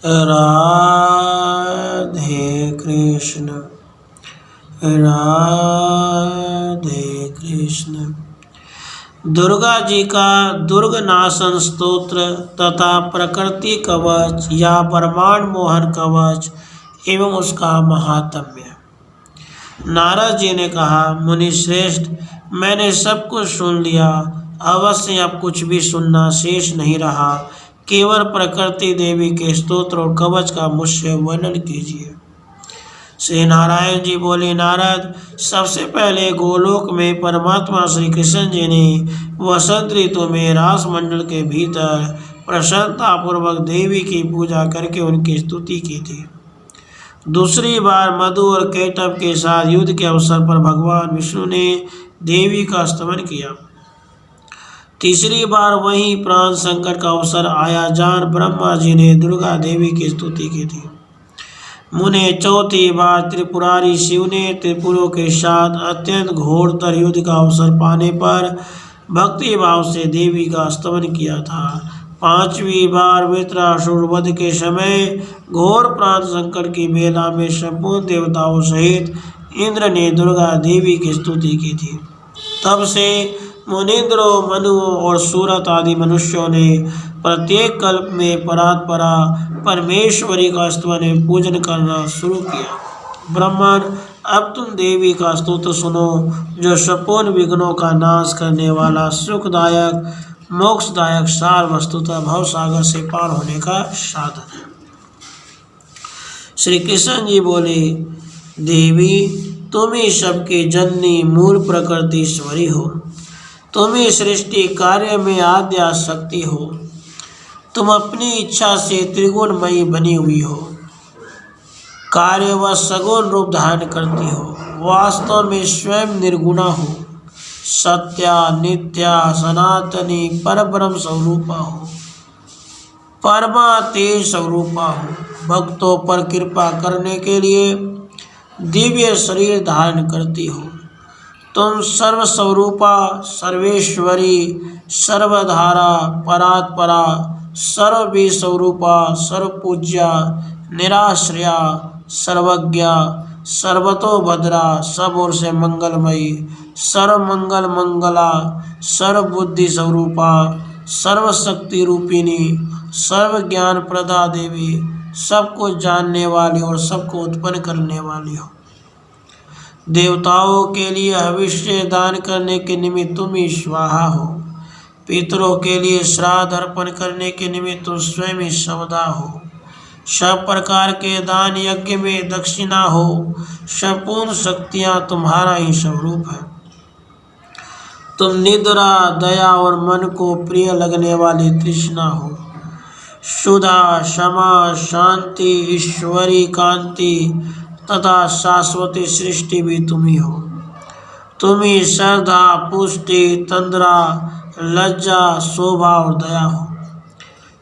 राधे कृष्ण राधे कृष्ण। दुर्गा जी का दुर्गनाशन स्तोत्र तथा प्रकृति कवच या ब्रह्मांड मोहन कवच एवं उसका महात्म्य। नारद जी ने कहा, मुनि श्रेष्ठ, मैंने सब कुछ सुन लिया, अवश्य अब कुछ भी सुनना शेष नहीं रहा। केवल प्रकृति देवी के स्तोत्र और कवच का मुझसे वर्णन कीजिए। श्री नारायण जी बोले, नारद, सबसे पहले गोलोक में परमात्मा श्री कृष्ण जी ने वसंत ऋतु में रास मंडल के भीतर प्रसन्नता पूर्वक देवी की पूजा करके उनकी स्तुति की थी। दूसरी बार मधु और केटव के साथ युद्ध के अवसर पर भगवान विष्णु ने देवी का स्तवन किया। तीसरी बार वहीं प्राण संकट का अवसर आया जहाँ ब्रह्मा जी ने दुर्गा देवी की स्तुति की थी। मुने चौथी बार त्रिपुरारी शिव ने त्रिपुरों के साथ अत्यंत घोरतर युद्ध का अवसर पाने पर भक्ति भाव से देवी का स्तवन किया था। पांचवी बार वृत्रासुर वध के समय घोर प्राण संकट की बेला में संपूर्ण देवताओं सहित इंद्र ने दुर्गा देवी की स्तुति की थी। तब से मुनींद्रों, मनुओं और सूरत आदि मनुष्यों ने प्रत्येक कल्प में परात्परा परमेश्वरी का स्तवन एवं पूजन करना शुरू किया। ब्राह्मण, अब तुम देवी का स्तोत्र सुनो, जो संपूर्ण विघ्नों का नाश करने वाला सुखदायक मोक्षदायक सार वस्तुतः भवसागर से पार होने का साधन है। श्री कृष्ण जी बोले, देवी, तुम ही सबकी जननी मूल प्रकृति ईश्वरी हो। तुम ही सृष्टि कार्य में आद्या शक्ति हो। तुम अपनी इच्छा से त्रिगुणमयी बनी हुई हो। कार्य व सगुण रूप धारण करती हो। वास्तव में स्वयं निर्गुणा हो। सत्या, नित्या, सनातनी परब्रह्म स्वरूपा हो। परमा तेज स्वरूपा हो। भक्तों पर कृपा करने के लिए दिव्य शरीर धारण करती हो। तुम सर्वस्वरूपा, सर्वेश्वरी, सर्वधारा, परात्परा, सर्ववी स्वरूपा, सर्वपूज्या, निराश्रया, सर्वज्ञा, सर्वतोभद्रा, सब ओर से मंगलमयी, सर्वमंगल मंगला, सर्वबुद्धि स्वरूपा, सर्वशक्ति रूपिणी, सर्वज्ञान प्रदा देवी, सबको जानने वाली और सबको उत्पन्न करने वाली हो। देवताओं के लिए हविष्य दान करने के निमित्त तुम ही स्वाहा हो। पितरों के लिए श्राद्ध अर्पण करने के निमित्त तुम स्वयं ही सवदा हो। सब प्रकार के दान यज्ञ में दक्षिणा हो। संपूर्ण शक्तियाँ तुम्हारा ही स्वरूप है। तुम निद्रा, दया और मन को प्रिय लगने वाली तृष्णा हो। सुधा, क्षमा, शांति, ईश्वरी कांति तथा शाश्वती सृष्टि भी तुम ही हो। तुम ही श्रद्धा, पुष्टि, तंद्रा, लज्जा, शोभा और दया हो।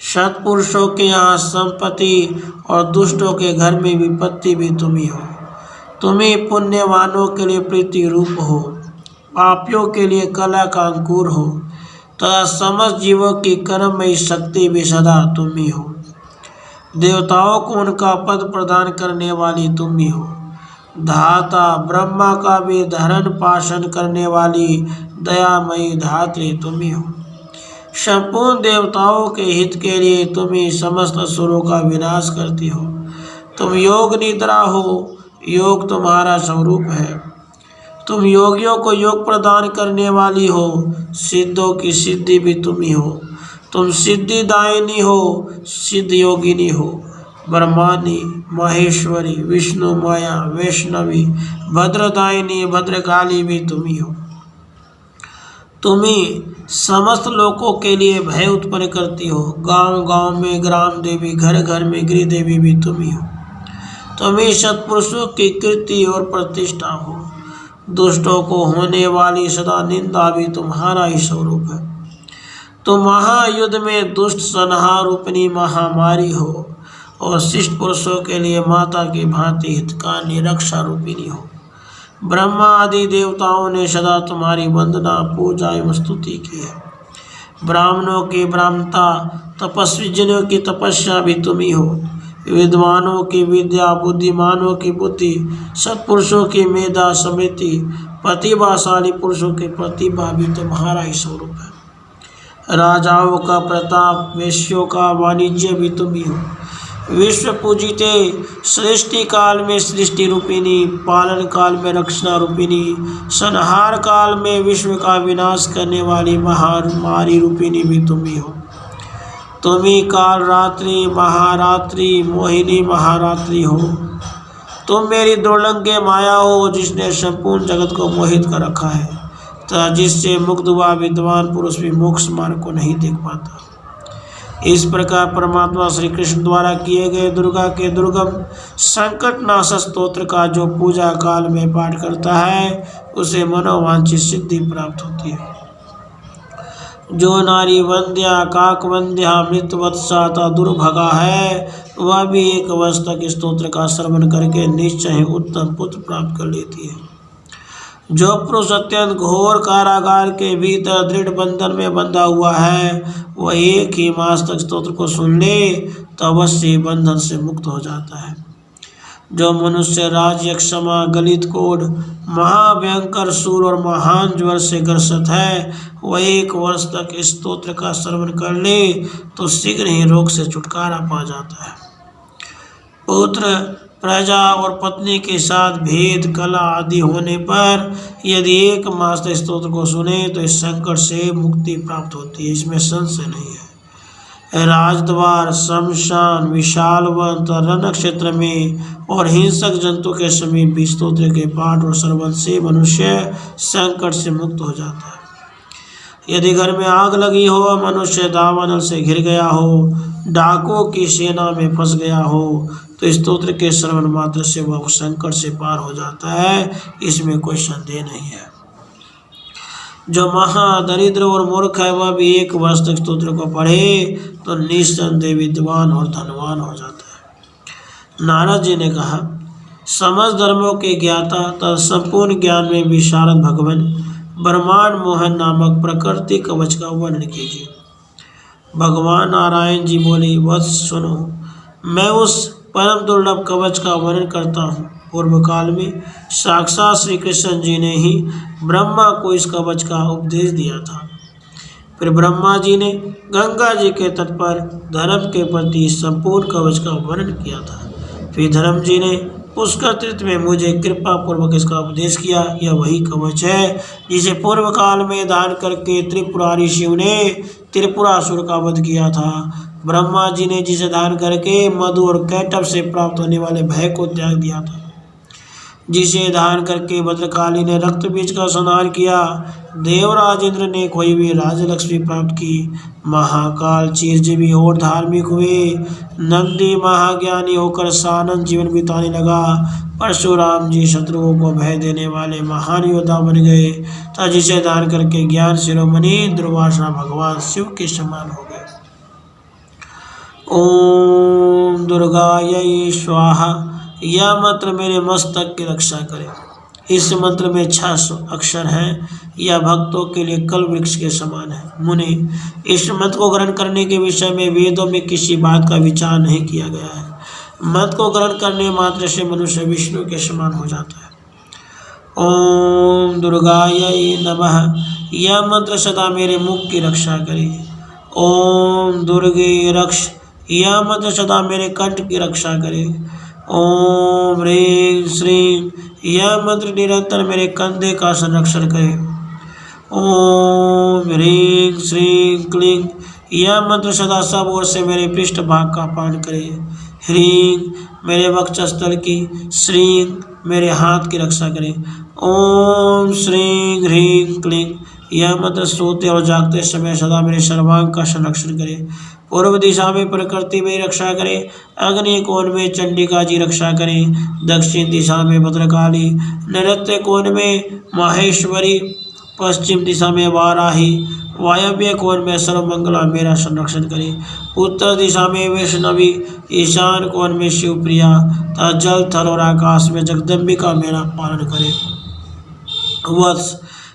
सत्पुरुषों के यहाँ संपत्ति और दुष्टों के घर में विपत्ति भी तुम ही हो। तुम ही पुण्यवानों के लिए प्रीति रूप हो। पापियों के लिए कला का अंकुर हो तथा समस्त जीवों की कर्ममयी शक्ति भी सदा तुम ही हो। देवताओं को उनका पद प्रदान करने वाली तुम ही हो। धाता, ब्रह्मा का भी धरण पाशन करने वाली दयामयी धात्री तुम ही हो। संपूर्ण देवताओं के हित के लिए तुम ही समस्त असुरों का विनाश करती हो। तुम योग निद्रा हो। योग तुम्हारा स्वरूप है। तुम योगियों को योग प्रदान करने वाली हो। सिद्धों की सिद्धि भी तुम ही हो। तुम सिद्धिदायिनी हो, सिद्ध योगिनी हो। ब्रह्मानी, महेश्वरी, विष्णु माया, वैष्णवी, भद्रदायिनी, भद्रकाली भी तुम ही हो। तुम ही समस्त लोगों के लिए भय उत्पन्न करती हो। गांव गांव में ग्राम देवी, घर घर में गृह देवी भी तुम ही हो। तुम ही सत्पुरुषों की कीर्ति और प्रतिष्ठा हो। दुष्टों को होने वाली सदा निंदा भी तुम्हारा ही स्वरूप है। तुम महायुद्ध में दुष्ट संहार रूपिणी महामारी हो और शिष्ट पुरुषों के लिए माता की भांति हितकारिणी रक्षा रूपिणी हो। ब्रह्मा आदि देवताओं ने सदा तुम्हारी वंदना, पूजा एवं स्तुति की है। ब्राह्मणों की ब्राह्मणता, तपस्वी जनों की तपस्या भी तुम ही हो। विद्वानों की विद्या, बुद्धिमानों की बुद्धि, सत्पुरुषों की मेधा समृद्धि, प्रतिभाशाली पुरुषों की प्रतिभा भी तुम्हारा ही स्वरूप है। राजाओं का प्रताप, वेश्यों का वाणिज्य भी तुम ही हो। विश्व पूजिते, सृष्टि काल में सृष्टि रूपिणी, पालन काल में रक्षणा रूपिणी, संहार काल में विश्व का विनाश करने वाली महामारी रूपिणी भी तुम ही हो। तुम ही काल रात्रि, महारात्रि, मोहिनी महारात्रि हो। तुम मेरी दुर्लंघ्य माया हो, जिसने संपूर्ण जगत को मोहित कर रखा है, तथा जिससे मुक्त हुआ विद्वान पुरुष भी मोक्ष मार्ग को नहीं देख पाता। इस प्रकार परमात्मा श्री कृष्ण द्वारा किए गए दुर्गा के दुर्गम संकट नाश स्तोत्र का जो पूजा काल में पाठ करता है, उसे मनोवांछित सिद्धि प्राप्त होती है। जो नारी वंद्या, काक वंद्या, मृतवत्सा तथा दुर्भगा है, वह भी एक वर्ष तक स्तोत्र का श्रवण करके निश्चय उत्तम पुत्र प्राप्त कर लेती है। जो पुरुष अत्यंत घोर कारागार के भीतर दृढ़ बंधन में बंधा हुआ है, वह एक ही मास तक स्तोत्र को सुन ले तो अवश्य बंधन से मुक्त हो जाता है। जो मनुष्य राजयक्षमा, गलित कोढ़, महाभयंकर सूर और महान ज्वर से ग्रसित है, वह एक वर्ष तक इस स्तोत्र का श्रवण कर ले तो शीघ्र ही रोग से छुटकारा पा जाता है। पुत्र, प्रजा और पत्नी के साथ भेद, कला आदि होने पर यदि एक मास तक स्तोत्र को सुने तो इस संकट से मुक्ति प्राप्त होती है, इसमें संशय नहीं है। राजद्वार, शमशान, विशाल वन, रण क्षेत्र में और हिंसक जंतु के समीप भी स्तोत्र के पाठ और श्रवण से मनुष्य संकट से मुक्त हो जाता है। यदि घर में आग लगी हो, मनुष्य दावानल से घिर गया हो, डाकुओं की सेना में फंस गया हो, तो स्तोत्र के श्रवण मात्र से वह संकट से पार हो जाता है, इसमें कोई संदेह नहीं है। जो महादरिद्र और मूर्ख है, वह भी एक वर्ष तक स्तोत्र को पढ़े तो निस्संदेह विद्वान और धनवान हो जाता है। नारद जी ने कहा, समस्त धर्मों के ज्ञाता तथा संपूर्ण ज्ञान में विशारद भगवान ब्रह्मांड मोहन नामक प्रकृति कवच का वर्णन कीजिए। भगवान नारायण जी बोले, वत्स सुनो, मैं उस परम दुर्लभ कवच का वर्णन करता हूँ। पूर्व काल में साक्षात श्री कृष्ण जी ने ही ब्रह्मा को इस कवच का उपदेश दिया था। फिर ब्रह्मा जी ने गंगा जी के तट पर धर्म के प्रति संपूर्ण कवच का वर्णन किया था। फिर धर्म जी ने पुष्कर तीर्थ में मुझे कृपा पूर्वक इसका उपदेश किया। यह वही कवच है जिसे पूर्व काल में दान करके त्रिपुरारी शिव ने त्रिपुरासुर का वध किया था। ब्रह्मा जी ने जिसे दान करके मधु और कैटभ से प्राप्त होने वाले भय को त्याग दिया था। जिसे दान करके भद्रकाली ने रक्त बीज का संहार किया। देवराज इंद्र ने खोई हुई राजलक्ष्मी प्राप्त की। महाकाल चिरजीवी और धार्मिक हुए। नंदी महाज्ञानी होकर सानंद जीवन बिताने लगा। परशुराम जी शत्रुओं को भय देने वाले महान योद्धा बन गए तथा जिसे दान करके ज्ञान शिरोमणि दुर्वासा भगवान शिव के समान हो गए। ओम दुर्गायै स्वाहा। यह मंत्र मेरे मस्तक की रक्षा करे। इस मंत्र में 600 अक्षर हैं। यह भक्तों के लिए कल वृक्ष के समान है। मुनि, इस मंत्र को ग्रहण करने के विषय में वेदों में किसी बात का विचार नहीं किया गया है। मंत्र को ग्रहण करने मात्र से मनुष्य विष्णु के समान हो जाता है। ओम दुर्गायै नमः। यह मंत्र सदा मेरे मुख की रक्षा करे। ओम दुर्गे रक्ष। यह मंत्र सदा मेरे कंठ की रक्षा करे। ओम ह्रीं श्रीं। यह मंत्र निरंतर मेरे कंधे का संरक्षण करे। ओम ह्रीं श्रीं क्लीं। यह मंत्र सदा सब ओर से मेरे पृष्ठ भाग का पान करे। ह्रीं मेरे वक्षस्थल की, श्रीं मेरे हाथ की रक्षा करे। ओम श्रीं ह्रीं क्लीं। यह मंत्र सोते और जागते समय सदा मेरे सर्वांग का संरक्षण करे। पूर्व दिशा में प्रकृति मेरी रक्षा करे। अग्नि कोण में चंडिका जी रक्षा करें। दक्षिण दिशा में भद्रकाली, नैऋत्य कोण में माहेश्वरी, पश्चिम दिशा में वाराही, वायव्य कोण में सर्वमंगला मेरा संरक्षण करे। उत्तर दिशा में वैष्णवी, ईशान कोण में शिवप्रिया तथा जल थल और आकाश में जगदम्बिका मेरा पालन करे। वत्स,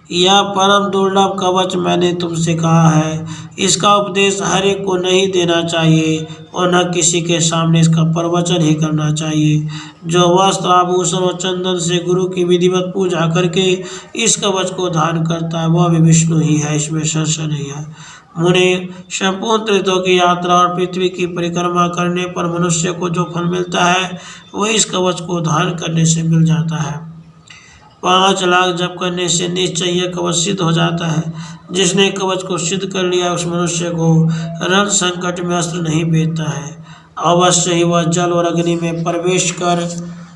यह परम दुर्लभ कवच मैंने तुमसे कहा है, इसका उपदेश हर एक को नहीं देना चाहिए और न किसी के सामने इसका प्रवचन ही करना चाहिए। जो वस्त्र आभूषण और चंदन से गुरु की विधिवत पूजा करके इस कवच को धारण करता है वह भी विष्णु ही है, इसमें संशय नहीं है। मुनि, संपूर्ण तीर्थों की यात्रा और पृथ्वी की परिक्रमा करने पर मनुष्य को जो फल मिलता है वह इस कवच को धारण करने से मिल जाता है। 5 लाख जप करने से निश्चय यह कवच सिद्ध हो जाता है। जिसने कवच को सिद्ध कर लिया उस मनुष्य को रण संकट में अस्त्र नहीं भेदता है। अवश्य ही वह जल और अग्नि में प्रवेश कर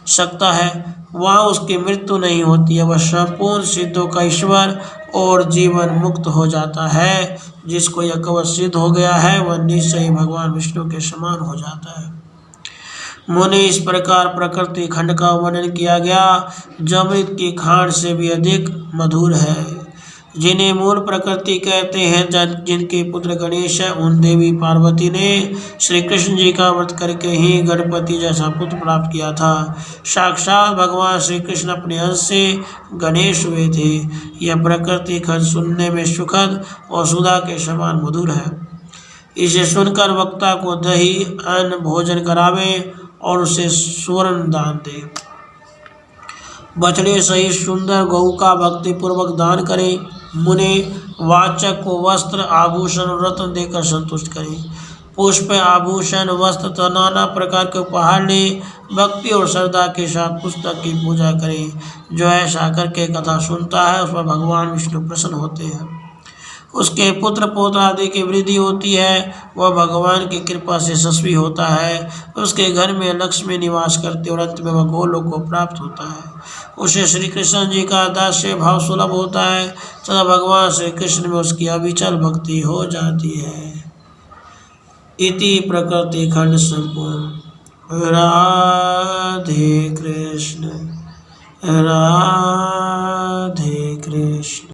सकता है, वहाँ उसकी मृत्यु नहीं होती है। वह संपूर्ण सिद्धों का ईश्वर और जीवन मुक्त हो जाता है। जिसको यह कवच सिद्ध हो गया है वह निश्चय ही भगवान विष्णु के समान हो जाता है। मुनि, इस प्रकार प्रकृति खंड का वर्णन किया गया जो अमृत की खांड से भी अधिक मधुर है। जिन्हें मूल प्रकृति कहते हैं, जिनके पुत्र गणेश है, उन देवी पार्वती ने श्री कृष्ण जी का व्रत करके ही गणपति जैसा पुत्र प्राप्त किया था। साक्षात भगवान श्री कृष्ण अपने अंश से गणेश हुए थे। यह प्रकृति खंड सुनने में सुखद और सुधा के समान मधुर है। इसे सुनकर वक्ता को दही अन्न भोजन करावे और उसे स्वर्ण दान दे। बछड़े सहित सुंदर गौ का भक्ति पूर्वक दान करें। मुनि, वाचक को वस्त्र आभूषण और रत्न देकर संतुष्ट करें। पुष्प आभूषण वस्त्र तथा नाना प्रकार के उपहार ले भक्ति और श्रद्धा के साथ पुस्तक की पूजा करें। जो ऐसा करके कथा सुनता है उस पर भगवान विष्णु प्रसन्न होते हैं। उसके पुत्र पौत्र आदि की वृद्धि होती है। वह भगवान की कृपा से यशस्वी होता है। उसके घर में लक्ष्मी निवास करते और अंत में वह गोलोक को प्राप्त होता है। उसे श्री कृष्ण जी का दास्य भाव सुलभ होता है तथा भगवान श्री कृष्ण में उसकी अविचल भक्ति हो जाती है। इति प्रकृति खंड संपूर्ण। राधे कृष्ण, राधे कृष्ण।